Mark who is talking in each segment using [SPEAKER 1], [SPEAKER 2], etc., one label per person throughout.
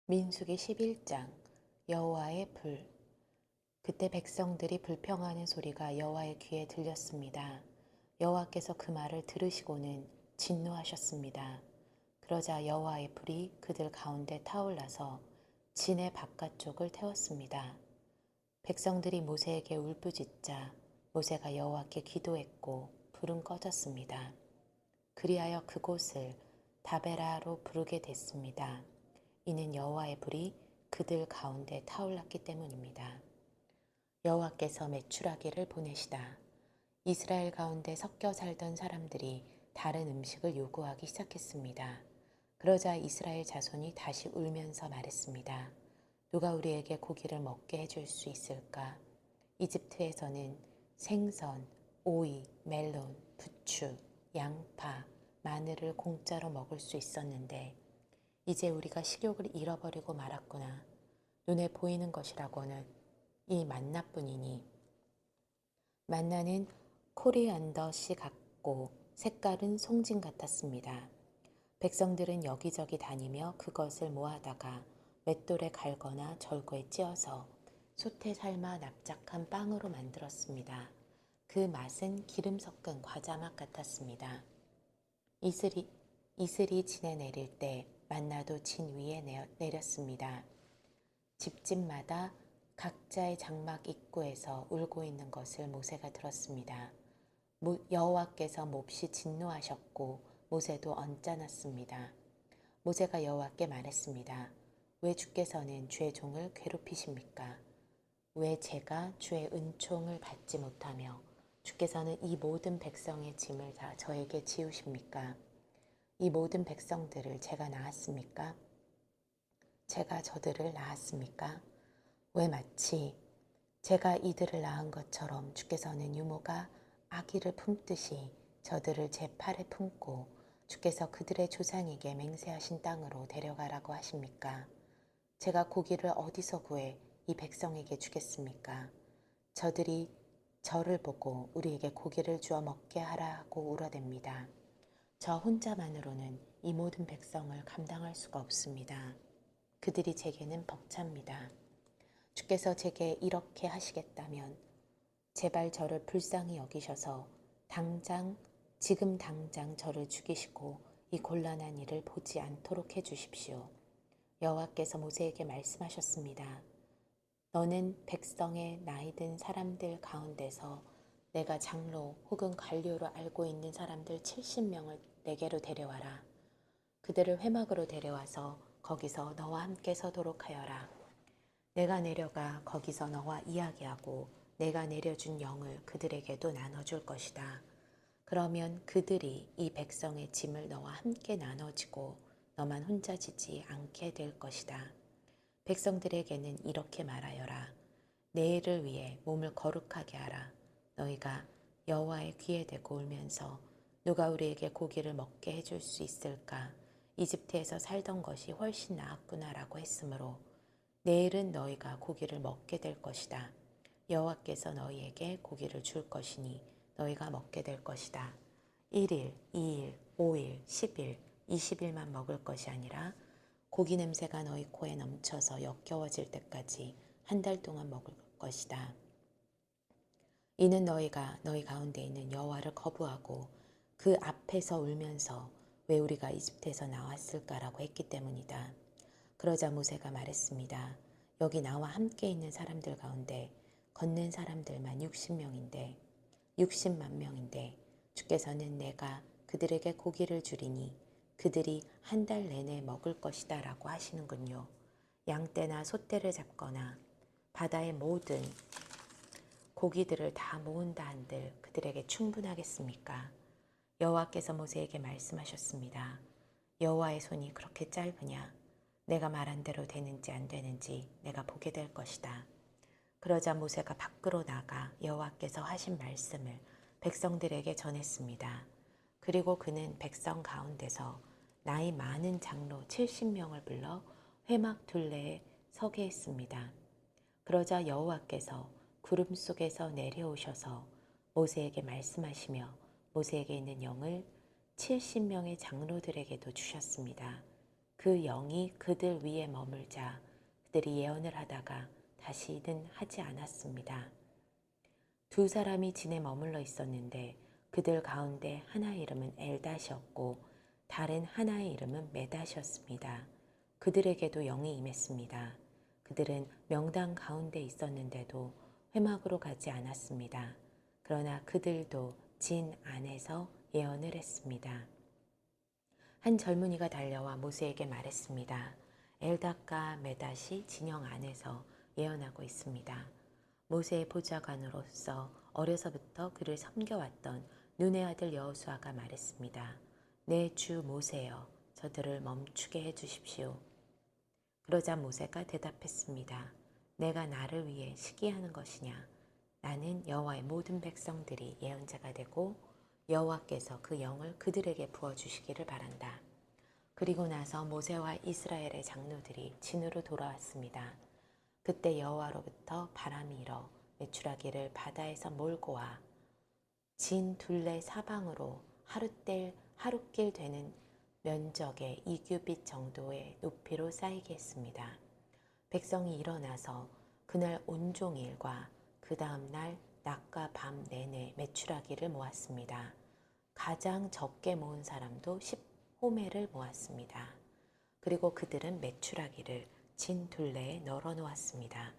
[SPEAKER 1] 민수기 11장 여호와의 불. 그때 백성들이 불평하는 소리가 여호와의 귀에 들렸습니다. 여호와께서 그 말을 들으시고는 진노하셨습니다. 그러자 여호와의 불이 그들 가운데 타올라서 진의 바깥쪽을 태웠습니다. 백성들이 모세에게 울부짖자 모세가 여호와께 기도했고 불은 꺼졌습니다. 그리하여 그곳을 다베라로 부르게 됐습니다. 이는 여호와의 불이 그들 가운데 타올랐기 때문입니다. 여호와께서 메추라기를 보내시다. 이스라엘 가운데 섞여 살던 사람들이 다른 음식을 요구하기 시작했습니다. 그러자 이스라엘 자손이 다시 울면서 말했습니다. 누가 우리에게 고기를 먹게 해줄 수 있을까? 이집트에서는 생선, 오이, 멜론, 부추, 양파, 마늘을 공짜로 먹을 수 있었는데 이제 우리가 식욕을 잃어버리고 말았구나. 눈에 보이는 것이라고는 이 만나뿐이니. 만나는 코리안더 씨 같고 색깔은 송진 같았습니다. 백성들은 여기저기 다니며 그것을 모아다가 맷돌에 갈거나 절구에 찧어서 솥에 삶아 납작한 빵으로 만들었습니다. 그 맛은 기름 섞은 과자 맛 같았습니다. 이슬이 진에 내릴 때 만나도 진 위에 내렸습니다. 집집마다 각자의 장막 입구에서 울고 있는 것을 모세가 들었습니다. 여호와께서 몹시 진노하셨고 모세도 언짢았습니다. 모세가 여호와께 말했습니다. 왜 주께서는 주의 종을 괴롭히십니까? 왜 제가 주의 은총을 받지 못하며 주께서는 이 모든 백성의 짐을 다 저에게 지우십니까? 이 모든 백성들을 제가 낳았습니까? 제가 저들을 낳았습니까? 왜 마치 제가 이들을 낳은 것처럼 주께서는 유모가 아기를 품듯이 저들을 제 팔에 품고 주께서 그들의 조상에게 맹세하신 땅으로 데려가라고 하십니까? 제가 고기를 어디서 구해 이 백성에게 주겠습니까? 저들이 저를 보고 우리에게 고기를 주어 먹게 하라고 울어댑니다. 저 혼자만으로는 이 모든 백성을 감당할 수가 없습니다. 그들이 제게는 벅찹니다. 주께서 제게 이렇게 하시겠다면 제발 저를 불쌍히 여기셔서 지금 당장 저를 죽이시고 이 곤란한 일을 보지 않도록 해주십시오. 여호와께서 모세에게 말씀하셨습니다. 너는 백성의 나이든 사람들 가운데서 내가 장로 혹은 관료로 알고 있는 사람들 70명을 내게로 데려와라. 그들을 회막으로 데려와서 거기서 너와 함께 서도록 하여라. 내가 내려가 거기서 너와 이야기하고 내가 내려준 영을 그들에게도 나눠줄 것이다. 그러면 그들이 이 백성의 짐을 너와 함께 나눠지고 너만 혼자 지지 않게 될 것이다. 백성들에게는 이렇게 말하여라. 내일을 위해 몸을 거룩하게 하라. 너희가 여호와의 귀에 대고 울면서 누가 우리에게 고기를 먹게 해줄 수 있을까? 이집트에서 살던 것이 훨씬 나았구나라고 했으므로 내일은 너희가 고기를 먹게 될 것이다. 여호와께서 너희에게 고기를 줄 것이니 너희가 먹게 될 것이다. 1일, 2일, 5일, 10일, 20일만 먹을 것이 아니라 고기 냄새가 너희 코에 넘쳐서 역겨워질 때까지 한 달 동안 먹을 것이다. 이는 너희가 너희 가운데 있는 여호와를 거부하고 그 앞에서 울면서 왜 우리가 이집트에서 나왔을까라고 했기 때문이다. 그러자 모세가 말했습니다. 여기 나와 함께 있는 사람들 가운데 걷는 사람들만 60만 명인데 주께서는 내가 그들에게 고기를 주리니 그들이 한 달 내내 먹을 것이다 라고 하시는군요. 양떼나 소떼를 잡거나 바다의 모든 고기들을 다 모은다 한들 그들에게 충분하겠습니까? 여호와께서 모세에게 말씀하셨습니다. 여호와의 손이 그렇게 짧으냐? 내가 말한 대로 되는지 안 되는지 내가 보게 될 것이다. 그러자 모세가 밖으로 나가 여호와께서 하신 말씀을 백성들에게 전했습니다. 그리고 그는 백성 가운데서 나이 많은 장로 70명을 불러 회막 둘레에 서게 했습니다. 그러자 여호와께서 구름 속에서 내려오셔서 모세에게 말씀하시며 모세에게 있는 영을 70명의 장로들에게도 주셨습니다. 그 영이 그들 위에 머물자 그들이 예언을 하다가 다시는 하지 않았습니다. 두 사람이 진에 머물러 있었는데 그들 가운데 하나의 이름은 엘닷이었고 다른 하나의 이름은 메닷이었습니다. 그들에게도 영이 임했습니다. 그들은 명당 가운데 있었는데도 회막으로 가지 않았습니다. 그러나 그들도 진 안에서 예언을 했습니다. 한 젊은이가 달려와 모세에게 말했습니다. 엘닷과 메닷이 진영 안에서 예언하고 있습니다. 모세의 보좌관으로서 어려서부터 그를 섬겨왔던 눈의 아들 여호수아가 말했습니다. 내 주 모세여, 저들을 멈추게 해주십시오. 그러자 모세가 대답했습니다. 내가 나를 위해 시기하는 것이냐? 나는 여호와의 모든 백성들이 예언자가 되고 여호와께서 그 영을 그들에게 부어주시기를 바란다. 그리고 나서 모세와 이스라엘의 장로들이 진으로 돌아왔습니다. 그때 여호와로부터 바람이 일어 메추라기를 바다에서 몰고 와 진 둘레 사방으로 하룻길 되는 면적의 2규빗 정도의 높이로 쌓이게 했습니다. 백성이 일어나서 그날 온종일과 그 다음 날 낮과 밤 내내 메추라기를 모았습니다. 가장 적게 모은 사람도 10호멜을 모았습니다. 그리고 그들은 메추라기를 진 둘레에 널어 놓았습니다.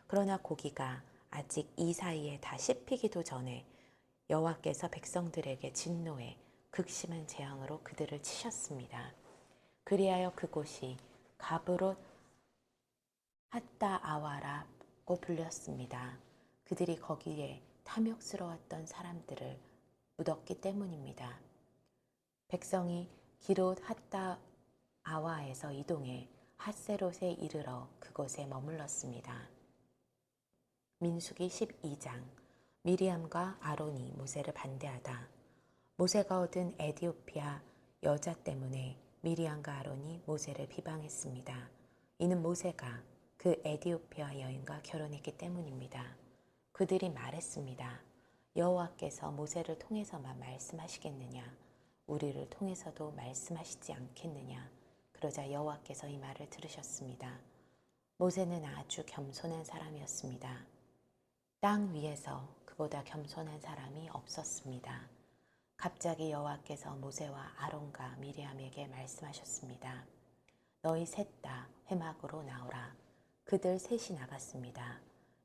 [SPEAKER 1] 그러나 고기가 아직 이 사이에 다 씹히기도 전에 여호와께서 백성들에게 진노해 극심한 재앙으로 그들을 치셨습니다. 그리하여 그곳이 가브롯 핫다아와라고 불렸습니다. 그들이 거기에 탐욕스러웠던 사람들을 묻었기 때문입니다. 백성이 기롯 핫다아와에서 이동해 핫세롯에 이르러 그곳에 머물렀습니다. 민수기 12장 미리암과 아론이 모세를 반대하다. 모세가 얻은 에디오피아 여자 때문에 미리암과 아론이 모세를 비방했습니다. 이는 모세가 그 에디오피아 여인과 결혼했기 때문입니다. 그들이 말했습니다. 여호와께서 모세를 통해서만 말씀하시겠느냐? 우리를 통해서도 말씀하시지 않겠느냐? 그러자 여호와께서 이 말을 들으셨습니다. 모세는 아주 겸손한 사람이었습니다. 땅 위에서 그보다 겸손한 사람이 없었습니다. 갑자기 여호와께서 모세와 아론과 미리암에게 말씀하셨습니다. 너희 셋 다 회막으로 나오라. 그들 셋이 나갔습니다.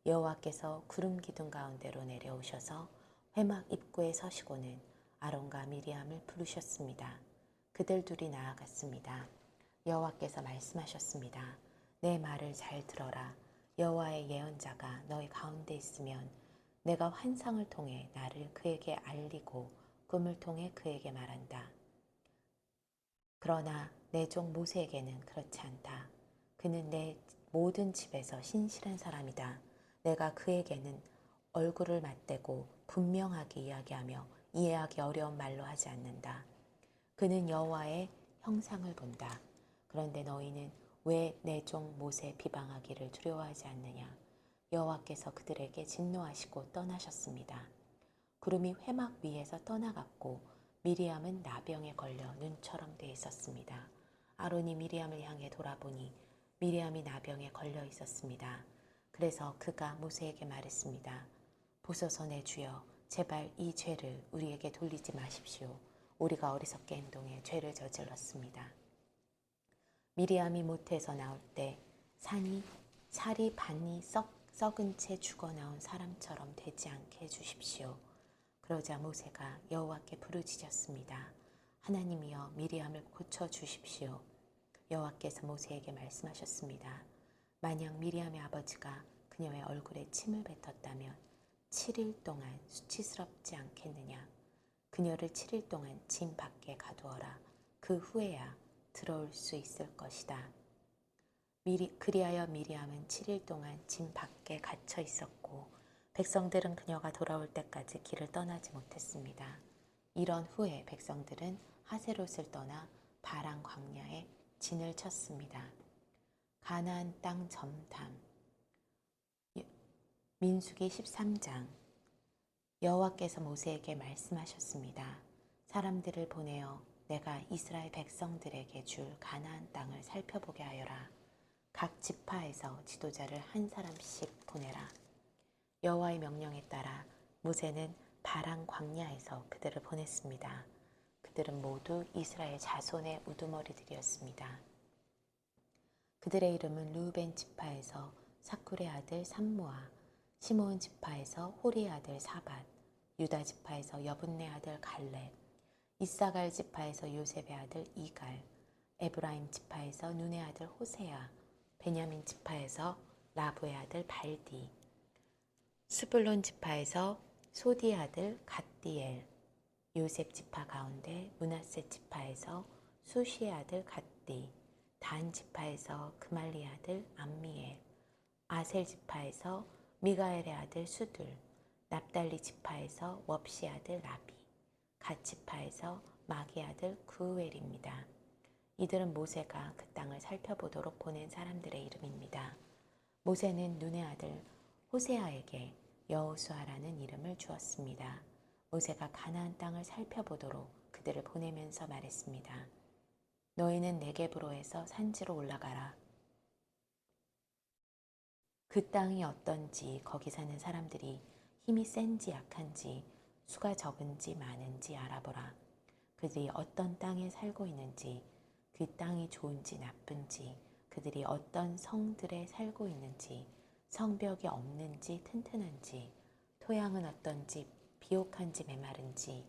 [SPEAKER 1] 여호와께서 구름 기둥 가운데로 내려오셔서 회막 입구에 서시고는 아론과 미리암을 부르셨습니다. 그들 둘이 나아갔습니다. 여호와께서 말씀하셨습니다. 내 말을 잘 들어라. 여호와의 예언자가 너희 가운데 있으면 내가 환상을 통해 나를 그에게 알리고 꿈을 통해 그에게 말한다. 그러나 내 종 모세에게는 그렇지 않다. 그는 내 모든 집에서 신실한 사람이다. 내가 그에게는 얼굴을 맞대고 분명하게 이야기하며 이해하기 어려운 말로 하지 않는다. 그는 여호와의 형상을 본다. 그런데 너희는 왜 내 종 모세 비방하기를 두려워하지 않느냐? 여호와께서 그들에게 진노하시고 떠나셨습니다. 구름이 회막 위에서 떠나갔고 미리암은 나병에 걸려 눈처럼 돼 있었습니다. 아론이 미리암을 향해 돌아보니 미리암이 나병에 걸려 있었습니다. 그래서 그가 모세에게 말했습니다. 보소서 내 주여, 제발 이 죄를 우리에게 돌리지 마십시오. 우리가 어리석게 행동해 죄를 저질렀습니다. 미리암이 모태에서 나올 때 살이 반이 썩은 채 죽어 나온 사람처럼 되지 않게 해주십시오. 그러자 모세가 여호와께 부르짖었습니다. 하나님이여 미리암을 고쳐주십시오. 여호와께서 모세에게 말씀하셨습니다. 만약 미리암의 아버지가 그녀의 얼굴에 침을 뱉었다면 7일 동안 수치스럽지 않겠느냐. 그녀를 7일 동안 진 밖에 가두어라. 그 후에야 들어올 수 있을 것이다. 그리하여 미리암은 7일 동안 진 밖에 갇혀 있었고 백성들은 그녀가 돌아올 때까지 길을 떠나지 못했습니다. 이런 후에 백성들은 하세롯을 떠나 바란 광야에 진을 쳤습니다. 가나안 땅 점탐 민수기 13장 여호와께서 모세에게 말씀하셨습니다. 사람들을 보내어 내가 이스라엘 백성들에게 줄 가나안 땅을 살펴보게 하여라. 각 지파에서 지도자를 한 사람씩 보내라. 여호와의 명령에 따라 모세는 바란 광야에서 그들을 보냈습니다. 그들은 모두 이스라엘 자손의 우두머리들이었습니다. 그들의 이름은 르우벤 지파에서 사쿨의 아들 삼무아, 시므온 지파에서 호리의 아들 사밧, 유다 지파에서 여분네 아들 갈렙, 이사갈 지파에서 요셉의 아들 이갈, 에브라임 지파에서 눈의 아들 호세아, 베냐민 지파에서 라브의 아들 발디, 스불론 지파에서 소디의 아들 갓디엘, 요셉 지파 가운데 므낫세 지파에서 수시의 아들 갓디, 단 지파에서 그말리의 아들 암미엘, 아셀 지파에서 미가엘의 아들 수둘, 납달리 지파에서 왑시 아들 라비, 갓 지파에서 마기 아들 구우엘입니다. 이들은 모세가 그 땅을 살펴보도록 보낸 사람들의 이름입니다. 모세는 눈의 아들 호세아에게 여호수아라는 이름을 주었습니다. 모세가 가나안 땅을 살펴보도록 그들을 보내면서 말했습니다. 너희는 네겝으로에서 산지로 올라가라. 그 땅이 어떤지, 거기 사는 사람들이 힘이 센지 약한지, 수가 적은지 많은지 알아보라. 그들이 어떤 땅에 살고 있는지, 그 땅이 좋은지 나쁜지, 그들이 어떤 성들에 살고 있는지, 성벽이 없는지 튼튼한지, 토양은 어떤지 비옥한지 메마른지,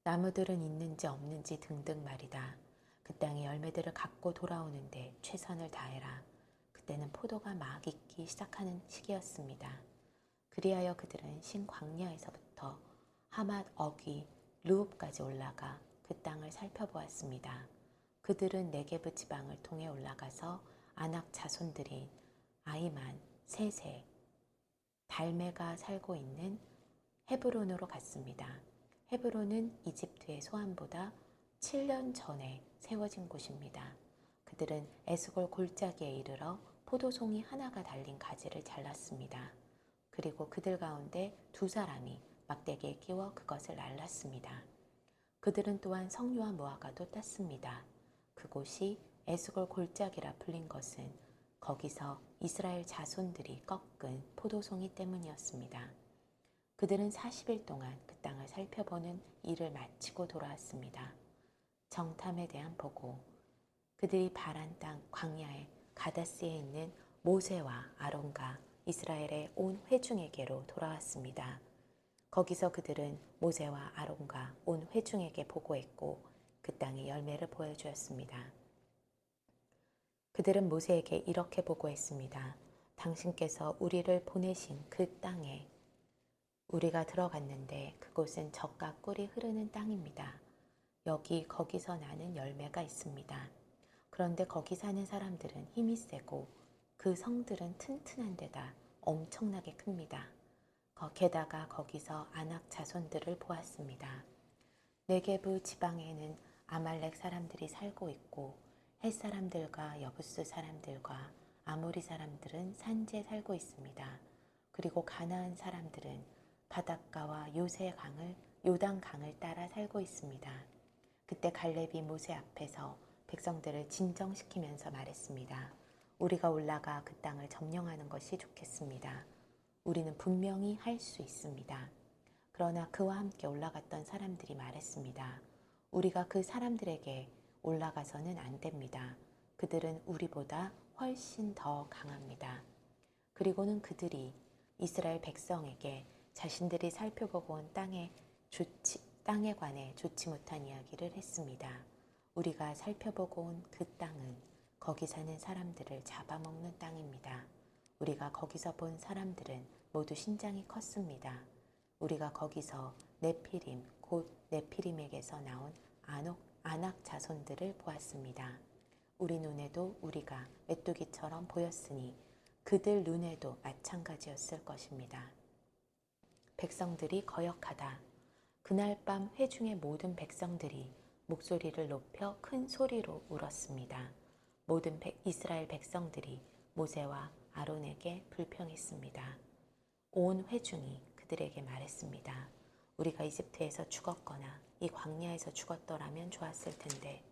[SPEAKER 1] 나무들은 있는지 없는지 등등 말이다. 그 땅의 열매들을 갖고 돌아오는데 최선을 다해라. 그때는 포도가 막 익기 시작하는 시기였습니다. 그리하여 그들은 신광야에서부터 하맛 어귀 르웁까지 올라가 그 땅을 살펴보았습니다. 그들은 네게브 지방을 통해 올라가서 아낙 자손들인 아이만, 세세, 달메가 살고 있는 헤브론으로 갔습니다. 헤브론은 이집트의 소안보다 7년 전에 세워진 곳입니다. 그들은 에스골 골짜기에 이르러 포도송이 하나가 달린 가지를 잘랐습니다. 그리고 그들 가운데 두 사람이 막대기에 끼워 그것을 날랐습니다. 그들은 또한 석류와 무화과도 땄습니다. 그곳이 에스골 골짜기라 불린 것은 거기서 이스라엘 자손들이 꺾은 포도송이 때문이었습니다. 그들은 40일 동안 그 땅을 살펴보는 일을 마치고 돌아왔습니다. 정탐에 대한 보고. 그들이 바란 땅 광야의 가다스에 있는 모세와 아론과 이스라엘의 온 회중에게로 돌아왔습니다. 거기서 그들은 모세와 아론과 온 회중에게 보고했고 그 땅의 열매를 보여주었습니다. 그들은 모세에게 이렇게 보고했습니다. 당신께서 우리를 보내신 그 땅에 우리가 들어갔는데 그곳은 젖과 꿀이 흐르는 땅입니다. 여기 거기서 나는 열매가 있습니다. 그런데 거기 사는 사람들은 힘이 세고 그 성들은 튼튼한 데다 엄청나게 큽니다. 게다가 거기서 아낙 자손들을 보았습니다. 네게브 지방에는 아말렉 사람들이 살고 있고 헷 사람들과 여부스 사람들과 아모리 사람들은 산지에 살고 있습니다. 그리고 가나안 사람들은 바닷가와 요단 강을 따라 살고 있습니다. 그때 갈렙이 모세 앞에서 백성들을 진정시키면서 말했습니다. 우리가 올라가 그 땅을 점령하는 것이 좋겠습니다. 우리는 분명히 할 수 있습니다. 그러나 그와 함께 올라갔던 사람들이 말했습니다. 우리가 그 사람들에게 올라가서는 안 됩니다. 그들은 우리보다 훨씬 더 강합니다. 그리고는 그들이 이스라엘 백성에게 자신들이 살펴보고 온 땅에 관해 좋지 못한 이야기를 했습니다. 우리가 살펴보고 온 그 땅은 거기 사는 사람들을 잡아먹는 땅입니다. 우리가 거기서 본 사람들은 모두 신장이 컸습니다. 우리가 거기서 네피림, 곧 네피림에게서 나온 아낙 자손들을 보았습니다. 우리 눈에도 우리가 메뚜기처럼 보였으니 그들 눈에도 마찬가지였을 것입니다. 백성들이 거역하다. 그날 밤 회중의 모든 백성들이 목소리를 높여 큰 소리로 울었습니다. 모든 이스라엘 백성들이 모세와 아론에게 불평했습니다. 온 회중이 그들에게 말했습니다. 우리가 이집트에서 죽었거나 이 광야에서 죽었더라면 좋았을 텐데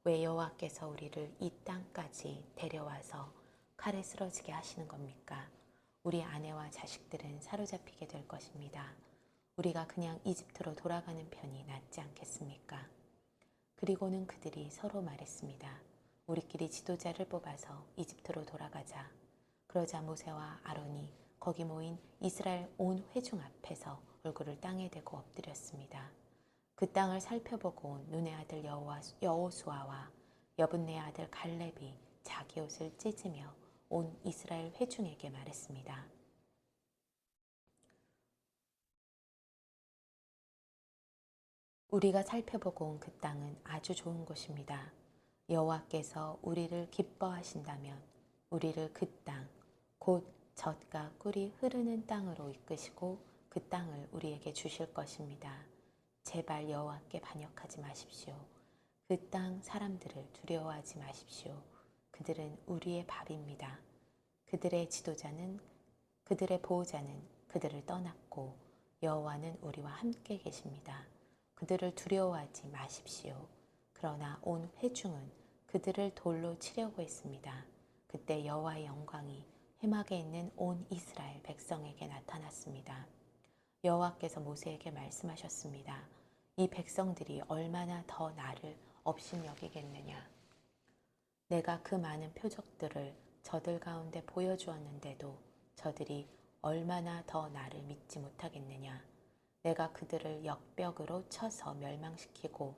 [SPEAKER 1] 왜 여호와께서 우리를 이 땅까지 데려와서 칼에 쓰러지게 하시는 겁니까? 우리 아내와 자식들은 사로잡히게 될 것입니다. 우리가 그냥 이집트로 돌아가는 편이 낫지 않겠습니까? 그리고는 그들이 서로 말했습니다. 우리끼리 지도자를 뽑아서 이집트로 돌아가자. 그러자 모세와 아론이 거기 모인 이스라엘 온 회중 앞에서 얼굴을 땅에 대고 엎드렸습니다. 그 땅을 살펴보고 온 눈의 아들 여호수아와 여분네의 아들 갈렙이 자기 옷을 찢으며 온 이스라엘 회중에게 말했습니다. 우리가 살펴보고 온 그 땅은 아주 좋은 곳입니다. 여호와께서 우리를 기뻐하신다면 우리를 그 땅, 곧 젖과 꿀이 흐르는 땅으로 이끄시고 그 땅을 우리에게 주실 것입니다. 제발 여호와께 반역하지 마십시오. 그 땅 사람들을 두려워하지 마십시오. 그들은 우리의 밥입니다. 그들의 지도자는 그들의 보호자는 그들을 떠났고 여호와는 우리와 함께 계십니다. 그들을 두려워하지 마십시오. 그러나 온 회중은 그들을 돌로 치려고 했습니다. 그때 여호와의 영광이 회막에 있는 온 이스라엘 백성에게 나타났습니다. 여호와께서 모세에게 말씀하셨습니다. 이 백성들이 얼마나 더 나를 업신여기겠느냐. 내가 그 많은 표적들을 저들 가운데 보여주었는데도 저들이 얼마나 더 나를 믿지 못하겠느냐. 내가 그들을 역벽으로 쳐서 멸망시키고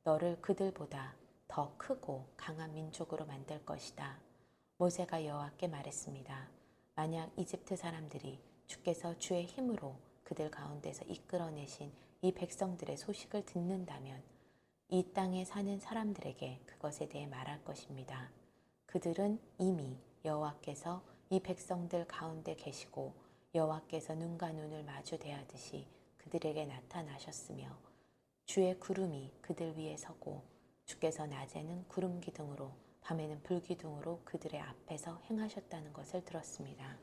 [SPEAKER 1] 너를 그들보다 더 크고 강한 민족으로 만들 것이다. 모세가 여호와께 말했습니다. 만약 이집트 사람들이 주께서 주의 힘으로 그들 가운데서 이끌어내신 이 백성들의 소식을 듣는다면 이 땅에 사는 사람들에게 그것에 대해 말할 것입니다. 그들은 이미 여호와께서 이 백성들 가운데 계시고 여호와께서 눈과 눈을 마주 대하듯이 그들에게 나타나셨으며 주의 구름이 그들 위에 서고 주께서 낮에는 구름 기둥으로 밤에는 불 기둥으로 그들의 앞에서 행하셨다는 것을 들었습니다.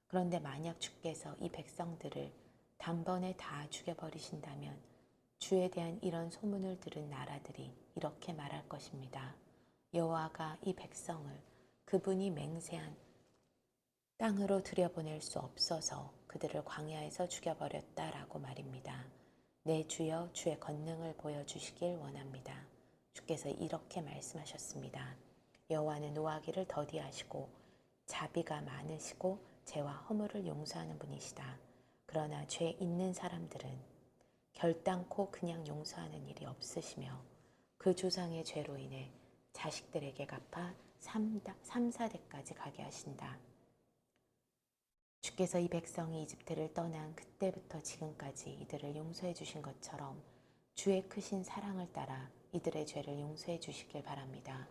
[SPEAKER 1] 그런데 만약 주께서 이 백성들을 단번에 다 죽여버리신다면 주에 대한 이런 소문을 들은 나라들이 이렇게 말할 것입니다. 여호와가 이 백성을 그분이 맹세한 땅으로 들여보낼 수 없어서 그들을 광야에서 죽여버렸다라고 말입니다. 내 주여 주의 권능을 보여주시길 원합니다. 주께서 이렇게 말씀하셨습니다. 여호와는 노하기를 더디하시고 자비가 많으시고 죄와 허물을 용서하는 분이시다. 그러나 죄 있는 사람들은 결단코 그냥 용서하는 일이 없으시며 그 조상의 죄로 인해 자식들에게 갚아 3, 4대까지 가게 하신다. 주께서 이 백성이 이집트를 떠난 그때부터 지금까지 이들을 용서해 주신 것처럼 주의 크신 사랑을 따라 이들의 죄를 용서해 주시길 바랍니다.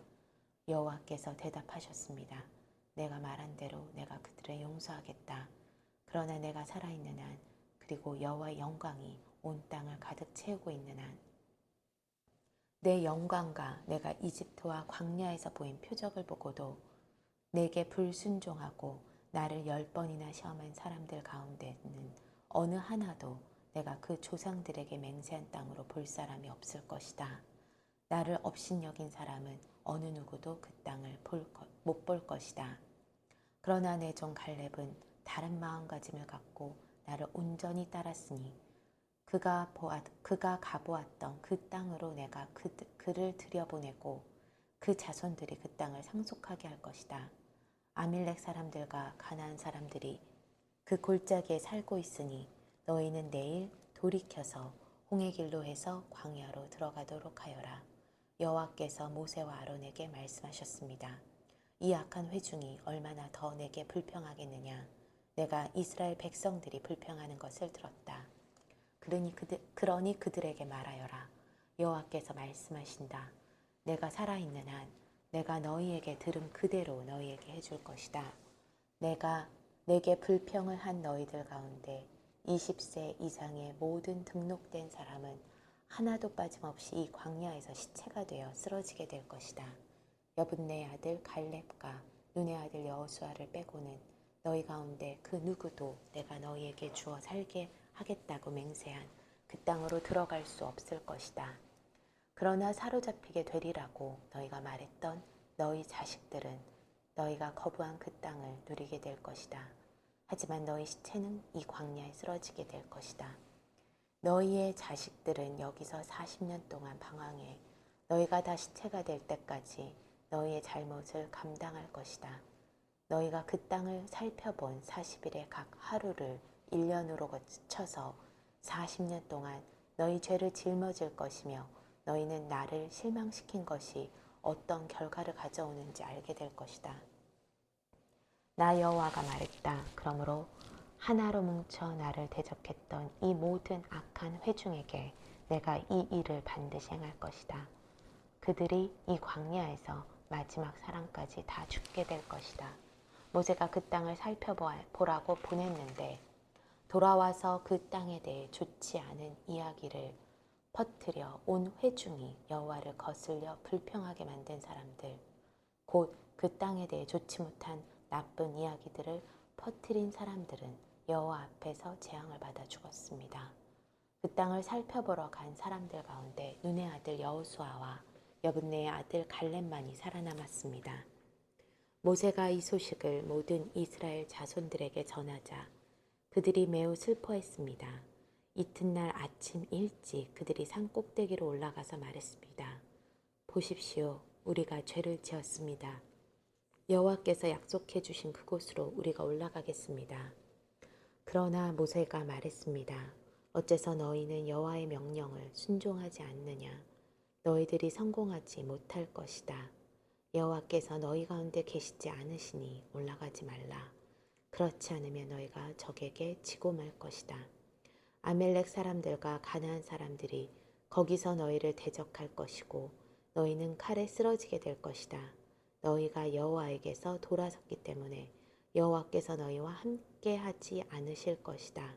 [SPEAKER 1] 여호와께서 대답하셨습니다. 내가 말한 대로 내가 그들을 용서하겠다. 그러나 내가 살아있는 한 그리고 여호와의 영광이 온 땅을 가득 채우고 있는 한 내 영광과 내가 이집트와 광야에서 보인 표적을 보고도 내게 불순종하고 나를 10번이나 시험한 사람들 가운데는 어느 하나도 내가 그 조상들에게 맹세한 땅으로 볼 사람이 없을 것이다. 나를 업신여긴 사람은 어느 누구도 그 땅을 못 볼 것이다. 그러나 내 종 갈렙은 다른 마음가짐을 갖고 나를 온전히 따랐으니 그가 가보았던 그 땅으로 내가 그를 들여보내고 그 자손들이 그 땅을 상속하게 할 것이다. 아밀렉 사람들과 가나안 사람들이 그 골짜기에 살고 있으니 너희는 내일 돌이켜서 홍해 길로 해서 광야로 들어가도록 하여라. 여호와께서 모세와 아론에게 말씀하셨습니다. 이 악한 회중이 얼마나 더 내게 불평하겠느냐. 내가 이스라엘 백성들이 불평하는 것을 들었다. 그러니 그들에게 말하여라. 여호와께서 말씀하신다. 내가 살아있는 한 내가 너희에게 들은 그대로 너희에게 해줄 것이다. 내게 불평을 한 너희들 가운데 20세 이상의 모든 등록된 사람은 하나도 빠짐없이 이 광야에서 시체가 되어 쓰러지게 될 것이다. 여분네의 아들 갈렙과 눈의 아들 여호수아를 빼고는 너희 가운데 그 누구도 내가 너희에게 주어 살게 하겠다고 맹세한 그 땅으로 들어갈 수 없을 것이다. 그러나 사로잡히게 되리라고 너희가 말했던 너희 자식들은 너희가 거부한 그 땅을 누리게 될 것이다. 하지만 너희 시체는 이 광야에 쓰러지게 될 것이다. 너희의 자식들은 여기서 40년 동안 방황해 너희가 다 시체가 될 때까지 너희의 잘못을 감당할 것이다. 너희가 그 땅을 살펴본 40일의 각 하루를 1년으로 거쳐서 40년 동안 너희 죄를 짊어질 것이며 너희는 나를 실망시킨 것이 어떤 결과를 가져오는지 알게 될 것이다. 나 여호와가 말했다. 그러므로 하나로 뭉쳐 나를 대적했던 이 모든 악한 회중에게 내가 이 일을 반드시 행할 것이다. 그들이 이 광야에서 마지막 사람까지 다 죽게 될 것이다. 모세가 그 땅을 살펴보라고 보냈는데 돌아와서 그 땅에 대해 좋지 않은 이야기를 퍼뜨려 온 회중이 여호와를 거슬려 불평하게 만든 사람들, 곧 그 땅에 대해 좋지 못한 나쁜 이야기들을 퍼뜨린 사람들은 여호와 앞에서 재앙을 받아 죽었습니다. 그 땅을 살펴보러 간 사람들 가운데 눈의 아들 여호수아와 여분네의 아들 갈렙만이 살아남았습니다. 모세가 이 소식을 모든 이스라엘 자손들에게 전하자 그들이 매우 슬퍼했습니다. 이튿날 아침 일찍 그들이 산 꼭대기로 올라가서 말했습니다. 보십시오. 우리가 죄를 지었습니다. 여호와께서 약속해 주신 그곳으로 우리가 올라가겠습니다. 그러나 모세가 말했습니다. 어째서 너희는 여호와의 명령을 순종하지 않느냐? 너희들이 성공하지 못할 것이다. 여호와께서 너희 가운데 계시지 않으시니 올라가지 말라. 그렇지 않으면 너희가 적에게 지고 말 것이다. 아멜렉 사람들과 가나안 사람들이 거기서 너희를 대적할 것이고 너희는 칼에 쓰러지게 될 것이다. 너희가 여호와에게서 돌아섰기 때문에 여호와께서 너희와 함께 하지 않으실 것이다.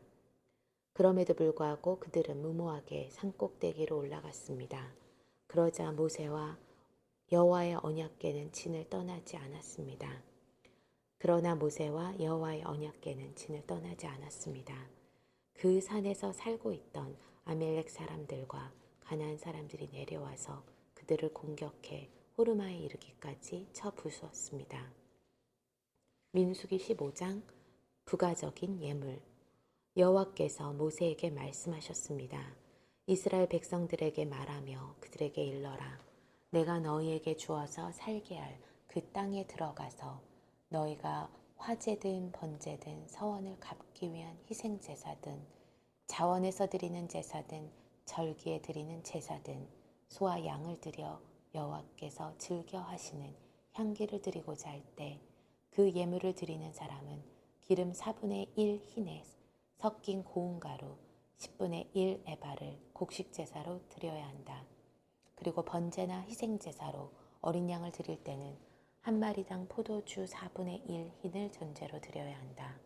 [SPEAKER 1] 그럼에도 불구하고 그들은 무모하게 산꼭대기로 올라갔습니다. 그러자 모세와 여호와의 언약궤는 진을 떠나지 않았습니다. 그러나 모세와 여호와의 언약궤는 진을 떠나지 않았습니다. 그 산에서 살고 있던 아멜렉 사람들과 가나안 사람들이 내려와서 그들을 공격해 호르마에 이르기까지 쳐 부수었습니다. 민수기 15장 부가적인 예물. 여호와께서 모세에게 말씀하셨습니다. 이스라엘 백성들에게 말하며 그들에게 일러라. 내가 너희에게 주어서 살게 할 그 땅에 들어가서 너희가 화제든 번제든 서원을 갚기 위한 희생제사든 자원에서 드리는 제사든 절기에 드리는 제사든 소와 양을 드려 여호와께서 즐겨 하시는 향기를 드리고자 할 때 그 예물을 드리는 사람은 기름 4분의 1 흰에 섞인 고운 가루 10분의 1 에바를 곡식 제사로 드려야 한다. 그리고 번제나 희생 제사로 어린 양을 드릴 때는 한 마리당 포도주 4분의 1 흰을 전제로 드려야 한다.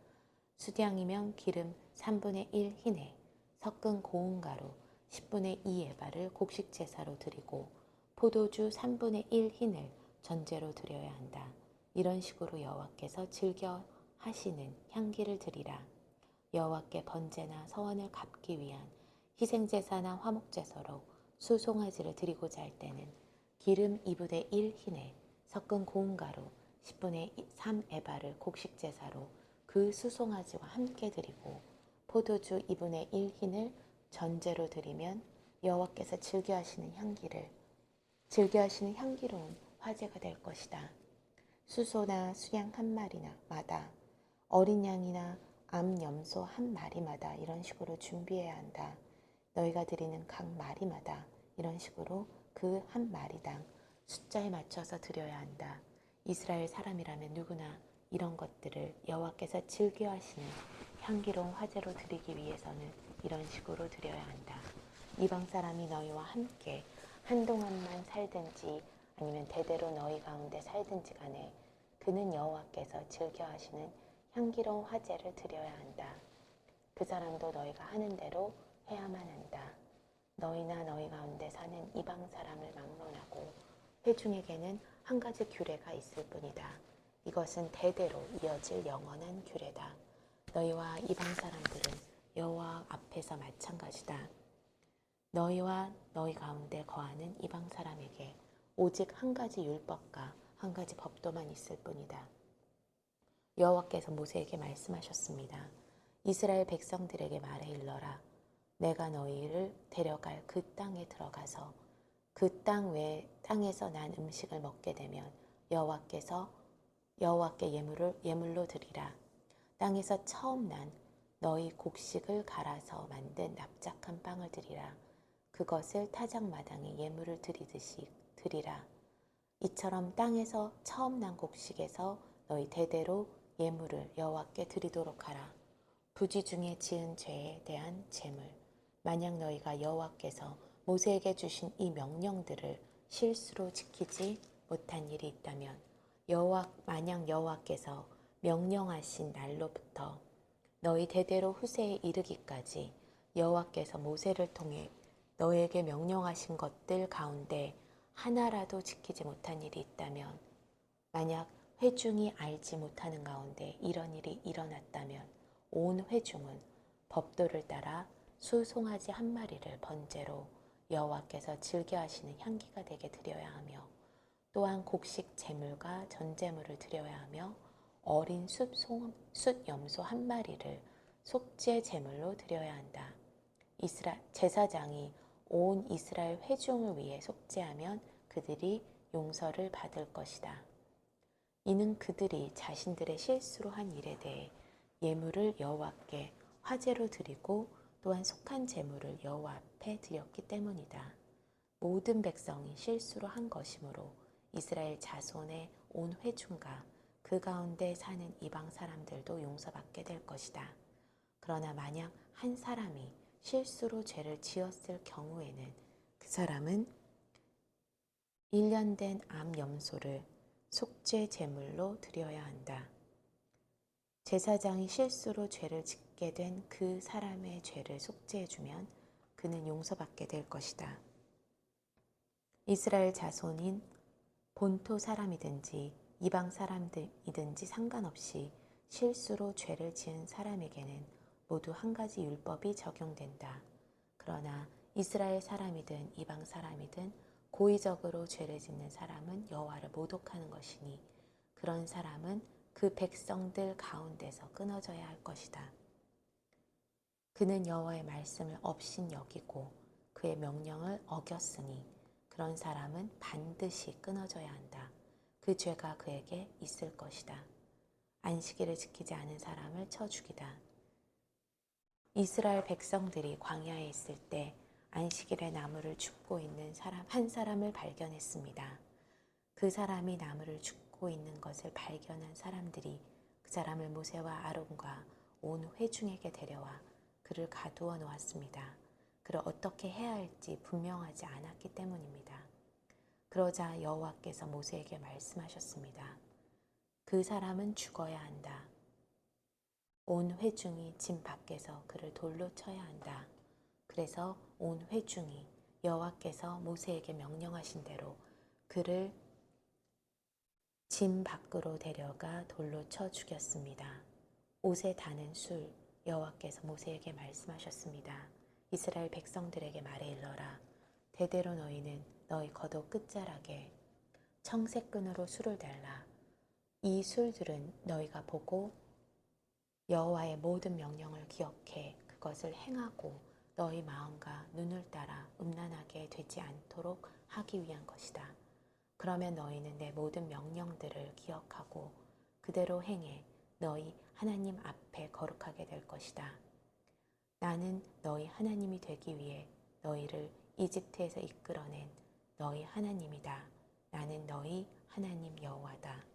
[SPEAKER 1] 수량이면 기름 3분의 1 흰에 섞은 고운 가루 10분의 2 에바를 곡식 제사로 드리고 포도주 3분의 1 흰을 전제로 드려야 한다. 이런 식으로 여호와께서 즐겨 하시는 향기를 드리라. 여호와께 번제나 서원을 갚기 위한 희생제사나 화목제사로 수송아지를 드리고자 할 때는 기름 2분의 1 흰에 섞은 고운 가루 10분의 3 에바를 곡식 제사로 그 수송아지와 함께 드리고 포도주 2분의 1 흰을 전제로 드리면 여호와께서 즐겨하시는 향기로운 화제가 될 것이다. 수소나 수양 한 마리마다 어린 양이나 암염소 한 마리마다 이런 식으로 준비해야 한다. 너희가 드리는 각 마리마다 이런 식으로 그 한 마리당 숫자에 맞춰서 드려야 한다. 이스라엘 사람이라면 누구나 이런 것들을 여호와께서 즐겨하시는 향기로운 화제로 드리기 위해서는 이런 식으로 드려야 한다. 이방 사람이 너희와 함께 한동안만 살든지 아니면 대대로 너희 가운데 살든지 간에 그는 여호와께서 즐겨하시는 향기로운 화제를 드려야 한다. 그 사람도 너희가 하는 대로 해야만 한다. 너희나 너희 가운데 사는 이방 사람을 막론하고 회중에게는 한 가지 규례가 있을 뿐이다. 이것은 대대로 이어질 영원한 규례다. 너희와 이방 사람들은 여호와 앞에서 마찬가지다. 너희와 너희 가운데 거하는 이방 사람에게 오직 한 가지 율법과 한 가지 법도만 있을 뿐이다. 여호와께서 모세에게 말씀하셨습니다. 이스라엘 백성들에게 말해 일러라. 내가 너희를 데려갈 그 땅에 들어가서 그 땅 외 땅에서 난 음식을 먹게 되면 여호와께 예물로 드리라. 땅에서 처음 난 너희 곡식을 갈아서 만든 납작한 빵을 드리라. 그것을 타작마당에 예물을 드리듯이 드리라. 이처럼 땅에서 처음 난 곡식에서 너희 대대로 예물을 여호와께 드리도록 하라. 부지 중에 지은 죄에 대한 제물. 만약 너희가 여호와께서 모세에게 주신 이 명령들을 실수로 지키지 못한 일이 있다면 만약 여호와께서 명령하신 날로부터 너희 대대로 후세에 이르기까지 여호와께서 모세를 통해 너희에게 명령하신 것들 가운데 하나라도 지키지 못한 일이 있다면, 만약 회중이 알지 못하는 가운데 이런 일이 일어났다면 온 회중은 법도를 따라 수송아지 한 마리를 번제로 여호와께서 즐겨하시는 향기가 되게 드려야 하며, 또한 곡식 제물과 전제물을 드려야 하며 어린 숫 염소 한 마리를 속죄 제물로 드려야 한다. 제사장이 온 이스라엘 회중을 위해 속죄하면 그들이 용서를 받을 것이다. 이는 그들이 자신들의 실수로 한 일에 대해 예물을 여호와께 화제로 드리고 또한 속한 제물을 여호와 앞에 드렸기 때문이다. 모든 백성이 실수로 한 것이므로 이스라엘 자손의 온 회중과 그 가운데 사는 이방 사람들도 용서받게 될 것이다. 그러나 만약 한 사람이 실수로 죄를 지었을 경우에는 그 사람은 1년 된 암 염소를 속죄 제물로 드려야 한다. 제사장이 실수로 죄를 짓게 된 그 사람의 죄를 속죄해주면 그는 용서받게 될 것이다. 이스라엘 자손인 본토 사람이든지 이방 사람이든지 상관없이 실수로 죄를 지은 사람에게는 모두 한 가지 율법이 적용된다. 그러나 이스라엘 사람이든 이방 사람이든 고의적으로 죄를 짓는 사람은 여호와를 모독하는 것이니 그런 사람은 그 백성들 가운데서 끊어져야 할 것이다. 그는 여호와의 말씀을 업신여기고 그의 명령을 어겼으니 그런 사람은 반드시 끊어져야 한다. 그 죄가 그에게 있을 것이다. 안식일을 지키지 않은 사람을 쳐 죽이다. 이스라엘 백성들이 광야에 있을 때 안식일에 나무를 줍고 있는 한 사람을 발견했습니다. 그 사람이 나무를 줍고 있는 것을 발견한 사람들이 그 사람을 모세와 아론과 온 회중에게 데려와 그를 가두어 놓았습니다. 그를 어떻게 해야 할지 분명하지 않았기 때문입니다. 그러자 여호와께서 모세에게 말씀하셨습니다. 그 사람은 죽어야 한다. 온 회중이 진 밖에서 그를 돌로 쳐야 한다. 그래서 온 회중이 여호와께서 모세에게 명령하신 대로 그를 진 밖으로 데려가 돌로 쳐 죽였습니다. 옷에 다는 술, 여호와께서 모세에게 말씀하셨습니다. 이스라엘 백성들에게 말해 일러라. 대대로 너희는 너희 겉옷 끝자락에 청색 끈으로 술을 달라. 이 술들은 너희가 보고 여호와의 모든 명령을 기억해 그것을 행하고 너희 마음과 눈을 따라 음란하게 되지 않도록 하기 위한 것이다. 그러면 너희는 내 모든 명령들을 기억하고 그대로 행해 너희 하나님 앞에 거룩하게 될 것이다. 나는 너희 하나님이 되기 위해 너희를 이집트에서 이끌어낸 너희 하나님이다. 나는 너희 하나님 여호와다.